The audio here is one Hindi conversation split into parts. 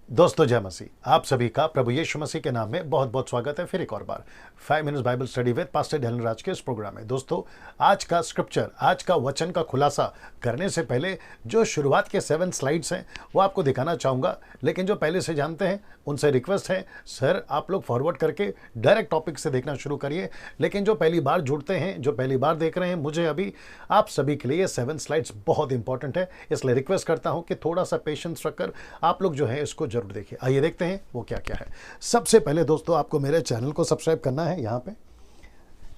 दोस्तों जय मसीह। आप सभी का प्रभु यीशु मसीह के नाम में बहुत बहुत स्वागत है। फिर एक और बार 5 minutes Bible study with pastor Daniel Raj के इस प्रोग्राम में। दोस्तों आज का स्क्रिप्चर, आज का वचन का खुलासा करने से पहले जो शुरुआत के 7 स्लाइड्स हैं वो आपको दिखाना चाहूँगा। लेकिन जो पहले से जानते हैं उनसे रिक्वेस्ट है, सर आप लोग फॉरवर्ड करके डायरेक्ट टॉपिक से देखना शुरू करिए। लेकिन जो पहली बार जुड़ते हैं, जो पहली बार देख रहे हैं मुझे अभी, आप सभी के लिए ये 7 स्लाइड्स बहुत इंपॉर्टेंट है। इसलिए रिक्वेस्ट करता हूँ कि थोड़ा सा पेशेंस रखकर आप लोग जो है इसको जरूर देखिए। आइए देखते हैं वो क्या क्या है। सबसे पहले दोस्तों आपको मेरे चैनल को सब्सक्राइब करना है, यहाँ पे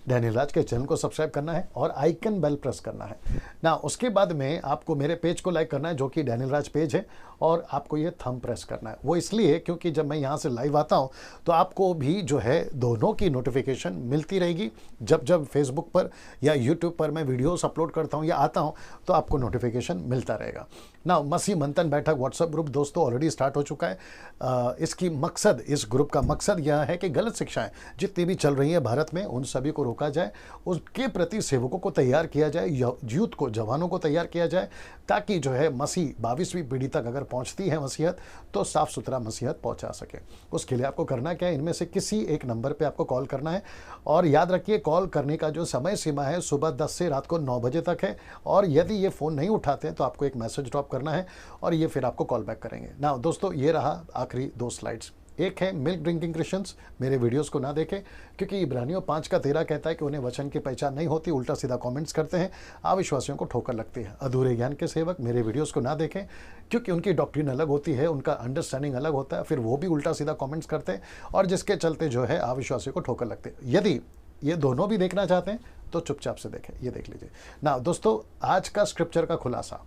डैनियल राज के चैनल को सब्सक्राइब करना है और आइकन बेल प्रेस करना है ना। उसके बाद में आपको मेरे पेज को लाइक करना है जो कि डैनियल राज पेज है, और आपको ये थंब प्रेस करना है। वो इसलिए क्योंकि जब मैं यहाँ से लाइव आता हूँ तो आपको भी जो है दोनों की नोटिफिकेशन मिलती रहेगी। जब जब फेसबुक पर या यूट्यूब पर मैं वीडियोस अपलोड करता हूँ या आता हूँ तो आपको नोटिफिकेशन मिलता रहेगा ना। मसीह मंथन बैठक व्हाट्सएप ग्रुप दोस्तों ऑलरेडी स्टार्ट हो चुका है। इसकी मकसद, इस ग्रुप का मकसद यह है कि गलत शिक्षाएं जितनी भी चल रही हैं भारत में उन सभी को रोका जाए, उसके प्रति सेवकों को तैयार किया जाए, यूथ को, जवानों को तैयार किया जाए, ताकि जो है मसीह 22वीं पीढ़ी तक अगर पहुंचती है मसीहत तो साफ सुथरा मसीहत पहुंचा सके। उसके लिए आपको करना क्या है, इनमें से किसी एक नंबर पे आपको कॉल करना है। और याद रखिए कॉल करने का जो समय सीमा है सुबह 10 से रात को 9 बजे तक है। और यदि ये फ़ोन नहीं उठाते तो आपको एक मैसेज ड्रॉप करना है और ये फिर आपको कॉल बैक करेंगे ना। दोस्तों ये रहा आखिरी 2 स्लाइड्स। एक है मिल्क ड्रिंकिंग क्रिश्चियंस, मेरे वीडियोस को ना देखें क्योंकि इब्रानियों 5:13 कहता है कि उन्हें वचन की पहचान नहीं होती, उल्टा सीधा कमेंट्स करते हैं, अविश्वासियों को ठोकर लगती है। अधूरे ज्ञान के सेवक मेरे वीडियोस को ना देखें क्योंकि उनकी डॉक्ट्रिन अलग होती है, उनका अंडरस्टैंडिंग अलग होता है, फिर वो भी उल्टा सीधा कमेंट्स करते हैं और जिसके चलते जो है अविश्वासियों को ठोकर लगते हैं। यदि ये दोनों भी देखना चाहते हैं तो चुपचाप से देखें। ये देख लीजिए ना। दोस्तों आज का स्क्रिप्चर का खुलासा,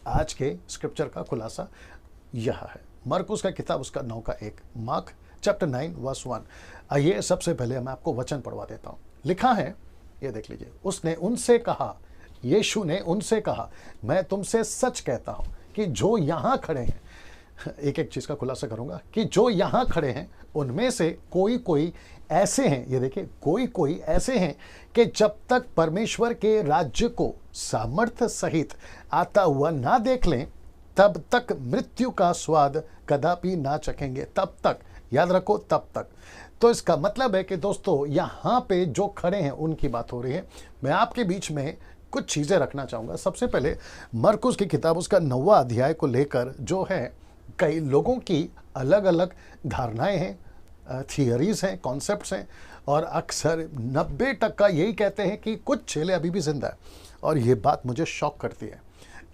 आज के स्क्रिप्चर का खुलासा यह है मरकुस का किताब, उसका 9 का 1, मार्क चैप्टर 9 वर्स 1। आइए सबसे पहले मैं आपको वचन पढ़वा देता हूँ। लिखा है, ये देख लीजिए, उसने उनसे कहा, यीशु ने उनसे कहा, मैं तुमसे सच कहता हूँ कि जो यहाँ खड़े हैं, एक एक चीज़ का खुलासा करूँगा, कि जो यहाँ खड़े हैं उनमें से कोई कोई ऐसे हैं, ये देखिए, कोई कोई ऐसे हैं कि जब तक परमेश्वर के राज्य को सामर्थ्य सहित आता हुआ ना देख लें तब तक मृत्यु का स्वाद कदापि ना चखेंगे। तब तक, याद रखो, तब तक। तो इसका मतलब है कि दोस्तों यहाँ पे जो खड़े हैं उनकी बात हो रही है। मैं आपके बीच में कुछ चीज़ें रखना चाहूँगा। सबसे पहले मरकुस की किताब, उसका 9वां अध्याय को लेकर जो है कई लोगों की अलग अलग धारणाएं हैं, थियरीज हैं, कॉन्सेप्ट्स हैं, और अक्सर 90% यही कहते हैं कि कुछ चेले अभी भी जिंदा है। और ये बात मुझे शॉक करती है,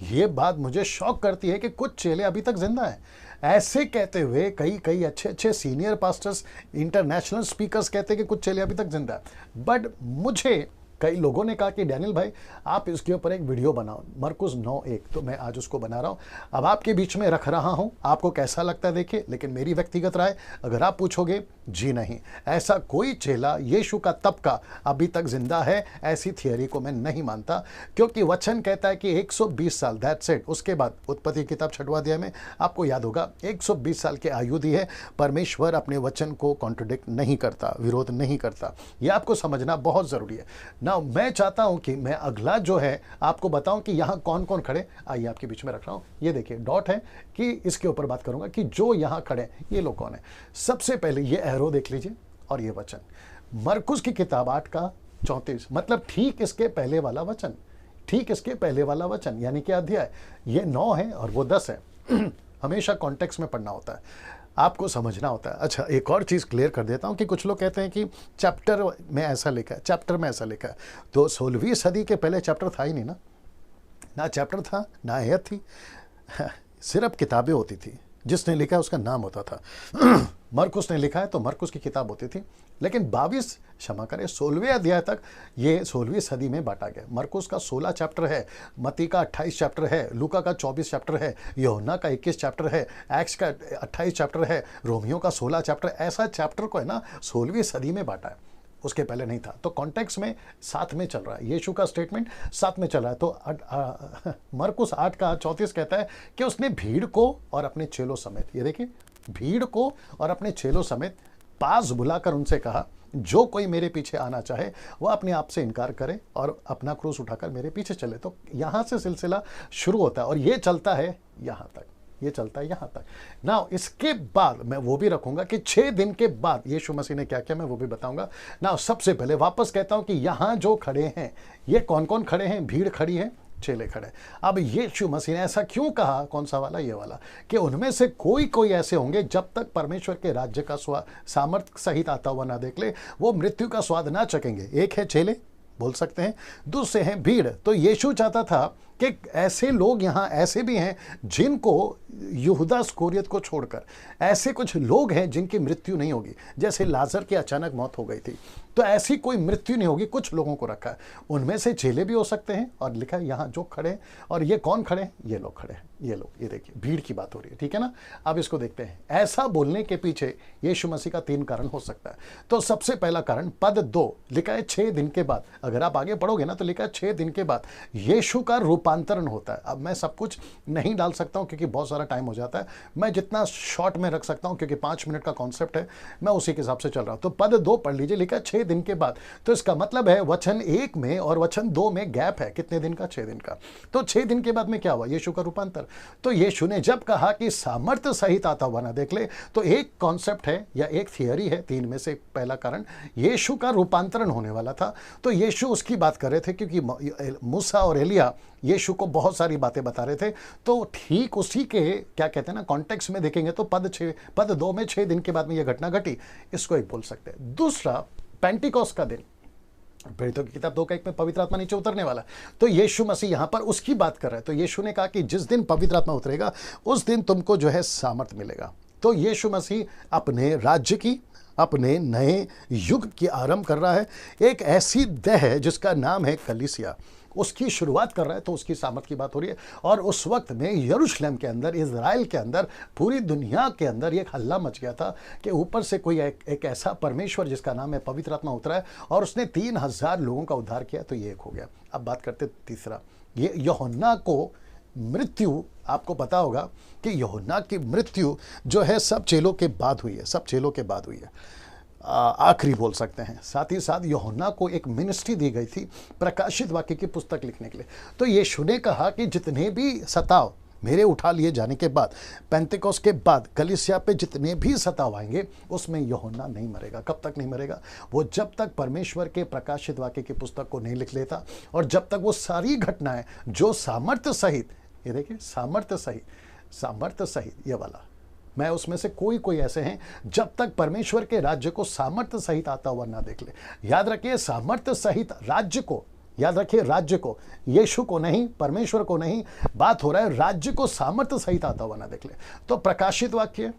ये बात मुझे शॉक करती है कि कुछ चेले अभी तक जिंदा हैं। ऐसे कहते हुए कई कई अच्छे अच्छे सीनियर पास्टर्स, इंटरनेशनल स्पीकर्स कहते हैं कि कुछ चेले अभी तक जिंदा है। बट मुझे कई लोगों ने कहा कि डैनियल भाई आप इसके ऊपर एक वीडियो बनाओ, मरकुस 9:1, तो मैं आज उसको बना रहा हूँ, अब आपके बीच में रख रहा हूँ। आपको कैसा लगता है देखिए, लेकिन मेरी व्यक्तिगत राय अगर आप पूछोगे, जी नहीं, ऐसा कोई चेला यीशु का तबका अभी तक जिंदा है, ऐसी थियरी को मैं नहीं मानता। क्योंकि वचन कहता है कि 120 साल, दैट्स इट। उसके बाद उत्पत्ति किताब 6वां अध्याय में आपको याद होगा 120 साल की आयु दी है। परमेश्वर अपने वचन को कॉन्ट्रडिक्ट नहीं करता, विरोध नहीं करता। ये आपको समझना बहुत जरूरी है ना। मैं चाहता हूं कि मैं अगला जो है आपको बताऊं कि यहां कौन कौन खड़े। आइए आपके बीच में रख रहा हूं, ये देखिए डॉट है कि इसके ऊपर बात करूंगा कि जो यहां खड़े ये लोग कौन है। सबसे पहले ये एरो देख लीजिए और ये वचन, मरकुस की किताब 8 का 34, मतलब ठीक इसके पहले वाला वचन, ठीक इसके पहले वाला वचन, यानी कि अध्याय ये 9 है और वो 10 है। हमेशा कॉन्टेक्स्ट में पढ़ना होता है, आपको समझना होता है। अच्छा, एक और चीज़ क्लियर कर देता हूँ कि कुछ लोग कहते हैं कि चैप्टर में ऐसा लिखा है, चैप्टर में ऐसा लिखा है, तो 16वीं सदी के पहले चैप्टर था ही नहीं ना, ना चैप्टर था ना आयत थी, सिर्फ किताबें होती थी। जिसने लिखा है उसका नाम होता था। मरकुस ने लिखा है तो मरकुस की किताब होती थी। लेकिन 16वें अध्याय तक ये 16वीं सदी में बांटा गया। मरकुस का 16 चैप्टर है, मत्ती का 28 चैप्टर है, लूका का 24 चैप्टर है, यूहन्ना का 21 चैप्टर है, एक्स का 28 चैप्टर है, रोमियो का 16 चैप्टर। ऐसा चैप्टर को है ना 16वीं सदी में बांटा है, उसके पहले नहीं था। तो कॉन्टेक्स्ट में साथ में चल रहा है, यीशु का स्टेटमेंट साथ में चल रहा है। तो मरकुस 8 का 34 कहता है कि उसने भीड़ को और अपने चेलों समेत, ये देखिए, भीड़ को और अपने चेलों समेत पास बुलाकर उनसे कहा, जो कोई मेरे पीछे आना चाहे वह अपने आप से इनकार करे और अपना क्रूस उठाकर मेरे पीछे चले। तो यहाँ से सिलसिला शुरू होता है और ये चलता है यहाँ तक। ये चलता है यहाँ तक। नाउ इसके बाद मैं वो भी रखूंगा कि 6 दिन के बाद यीशु मसीह ने क्या किया, मैं वो भी बताऊंगा। नाउ सबसे पहले वापस कहता हूं कि यहां जो खड़े हैं, ये कौन कौन खड़े हैं? भीड़ खड़ी है, चेले खड़े। अब यीशु मसीह ने ऐसा क्यों कहा? कौन सा वाला? ये वाला, कि उनमें से कोई कोई ऐसे होंगे जब तक परमेश्वर के राज्य का स्वाद सामर्थ्य सहित आता हुआ ना देख ले, वो मृत्यु का स्वाद ना चखेंगे। एक है चेले, बोल सकते हैं, दूसरे हैं भीड़। तो यीशु चाहता था कि ऐसे लोग यहाँ ऐसे भी हैं जिनको यहूदा इस्करियोत को छोड़कर ऐसे कुछ लोग हैं जिनकी मृत्यु नहीं होगी। जैसे लाजर की अचानक मौत हो गई थी, तो ऐसी कोई मृत्यु नहीं होगी, कुछ लोगों को रखा है। उनमें से चेले भी हो सकते हैं, और लिखा है यहाँ जो खड़े हैं। और ये कौन खड़े हैं? ये लोग खड़े हैं, ये लोग, ये देखिए भीड़ की बात हो रही है, ठीक है ना। अब इसको देखते हैं। ऐसा बोलने के पीछे यीशु मसीह का 3 कारण हो सकता है। तो सबसे पहला कारण, पद 2 लिखा है 6 दिन के बाद। अगर आप आगे पढ़ोगे ना तो लिखा है 6 दिन के बाद यीशु का रूपांतरण होता है। अब मैं सब कुछ नहीं डाल सकता हूं क्योंकि बहुत सारा टाइम हो जाता है। मैं जितना शॉर्ट में रख सकता हूं क्योंकि 5 मिनट का कॉन्सेप्ट है, मैं उसी के हिसाब से चल रहा हूं। तो पद 2 पढ़ लीजिए, लिखा है 6 दिन के बाद। तो इसका मतलब है वचन 1 में और वचन 2 में गैप है। कितने दिन का? 6 दिन का। तो 6 दिन के बाद में क्या हुआ? यीशु का रूपांतर। तो यीशु ने जब कहा कि सामर्थ्य सहित आता हुआ ना देख ले, तो एक कॉन्सेप्ट है या एक थियरी है, 3 में से पहला कारण, यीशु का रूपांतरण होने वाला था। तो यीशु उसकी बात कर रहे थे क्योंकि मूसा और एलिया यीशु को बहुत सारी बातें बता रहे थे। तो ठीक उसी के क्या कहते हैं ना कॉन्टेक्स्ट में देखेंगे तो पद 2 में 6 दिन के बाद में यह घटना घटी, इसको एक बोल सकते हैं। दूसरा, पेंटिकॉस्ट का दिन, प्रेरितों की किताब 2:1 में पवित्र आत्मा नीचे उतरने वाला। तो यीशु मसीह यहां पर उसकी बात कर रहे हैं। तो यीशु ने कहा कि जिस दिन पवित्र आत्मा उतरेगा उस दिन तुमको जो है सामर्थ मिलेगा। तो यीशु मसीह अपने राज्य की, अपने नए युग की आरंभ कर रहा है। एक ऐसी देह है जिसका नाम है कलीसिया, उसकी शुरुआत कर रहा है। तो उसकी सामर्थ की बात हो रही है। और उस वक्त में यरूशलेम के अंदर, इजराइल के अंदर, पूरी दुनिया के अंदर एक हल्ला मच गया था कि ऊपर से कोई एक ऐसा परमेश्वर जिसका नाम है पवित्र आत्मा उतरा है और उसने 3000 लोगों का उद्धार किया। तो ये एक हो गया। अब बात करते तीसरा, ये यूहन्ना को मृत्यु, आपको पता होगा कि यूहन्ना की मृत्यु जो है सब चेलों के बाद हुई है, सब चेलों के बाद हुई है, आखिरी बोल सकते हैं। साथ ही साथ यूहन्ना को एक मिनिस्ट्री दी गई थी प्रकाशित वाक्य की पुस्तक लिखने के लिए। तो यीशु ने कहा कि जितने भी सताव मेरे उठा लिए जाने के बाद, पेंतिकोस्त के बाद कलीसिया पे जितने भी सताव आएंगे उसमें यूहन्ना नहीं मरेगा। कब तक नहीं मरेगा? वो जब तक परमेश्वर के प्रकाशित वाक्य की पुस्तक को नहीं लिख लेता, और जब तक वो सारी घटनाएं जो सामर्थ्य सहित, ये देखिए सामर्थ्य सहित ये वाला, मैं उसमें से कोई ऐसे हैं जब तक परमेश्वर के राज्य को सामर्थ्य सहित आता हुआ ना देख ले। याद रखिए, सामर्थ्य सहित राज्य को, याद रखिए राज्य को, यीशु को नहीं, परमेश्वर को नहीं, बात हो रहा है राज्य को सामर्थ्य सहित आता हुआ ना देख ले। तो प्रकाशित वाक्य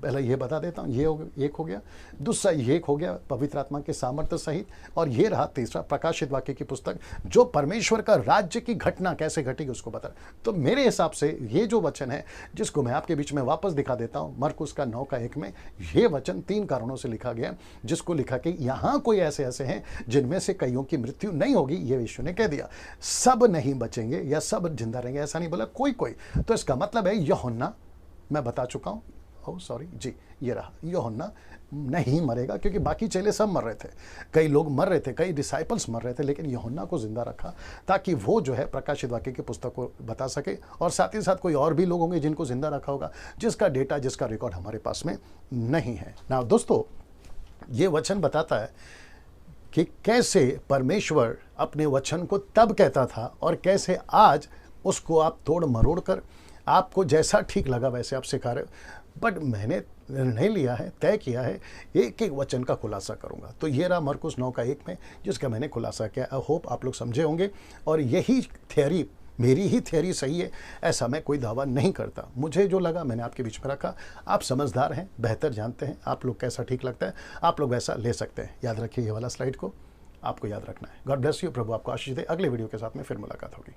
पहले ये बता देता हूँ, ये एक हो गया। दूसरा ये एक हो गया पवित्र आत्मा के सामर्थ्य सहित, और ये रहा तीसरा प्रकाशित वाक्य की पुस्तक जो परमेश्वर का राज्य की घटना कैसे घटेगी उसको बता। तो मेरे हिसाब से ये जो वचन है जिसको मैं आपके बीच में वापस दिखा देता हूँ, मरकुस का 9:1 में ये वचन 3 कारणों से लिखा गया, जिसको लिखा कि यहाँ कोई ऐसे ऐसे हैं जिनमें से कईयों की मृत्यु नहीं होगी। ये यीशु ने कह दिया, सब नहीं बचेंगे या सब जिंदा रहेंगे, ऐसा नहीं बोला, कोई। तो इसका मतलब है यूहन्ना, मैं बता चुका हूँ, जी ये रहा, यूहन्ना नहीं मरेगा क्योंकि बाकी चेले सब मर रहे थे, कई लोग मर रहे थे, कई डिसाइपल्स मर रहे थे, लेकिन यूहन्ना को जिंदा रखा ताकि वो जो है प्रकाशित वाक्य की पुस्तक को बता सके। और साथ ही साथ कोई और भी लोग होंगे जिनको जिंदा रखा होगा, जिसका डेटा, जिसका रिकॉर्ड हमारे पास में नहीं है। ना दोस्तों, ये वचन बताता है कि कैसे परमेश्वर अपने वचन को तब कहता था और कैसे आज उसको आप तोड़ मरोड़ कर आपको जैसा ठीक लगा वैसे आप सिखा रहे हो। बट मैंने निर्णय लिया है, तय किया है, एक एक वचन का खुलासा करूंगा। तो ये रहा मरकुस 9:1 में जिसका मैंने खुलासा किया। आई होप आप लोग समझे होंगे। और यही थियरी, मेरी ही थियरी सही है, ऐसा मैं कोई दावा नहीं करता। मुझे जो लगा मैंने आपके बीच में रखा। आप समझदार हैं, बेहतर जानते हैं, आप लोग कैसा ठीक लगता है आप लोग वैसा ले सकते हैं। याद रखिए ये वाला स्लाइड को आपको याद रखना है। गॉड ब्लेस यू, प्रभु आपको आशीष दे। अगले वीडियो के साथ में फिर मुलाकात होगी।